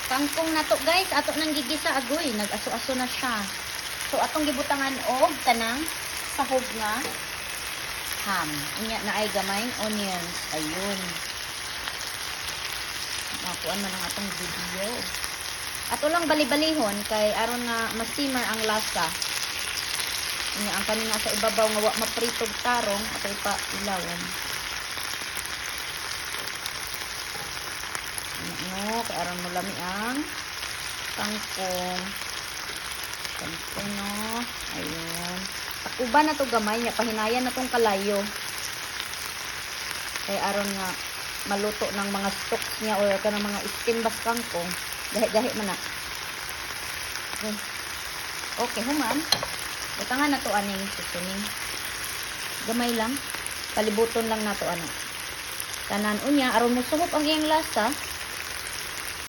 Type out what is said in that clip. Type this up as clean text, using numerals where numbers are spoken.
Kangkong na to guys, ato nang gigisa agoy, nag-aso-aso na siya. So atong gibutangan og kanang sahog nga ham. Unya na ay gamayng onions. Ayun. Nakuan man ang atong video. Ato lang bali-balihon kay aron nga ma-simmer ang lasa. Unya ang kanin nga sa ibabaw nga wa mapritog tarong ato ipa ilawon. No, kaya aron mo lami ang kangkong. Kangkong, no. Ayun. Takuban na to gamay niya. Pahinayan na tong kalayo. Kaya aron nga maluto ng mga stalks niya or ka ng mga istimbas kangkong. Gahi-gahi man na. Okay. Okay, human. Butangan na to aning susuning. Gamay lang. Palibuton lang na to ano. Tanan unya aron mo suhop ang iyang lasa.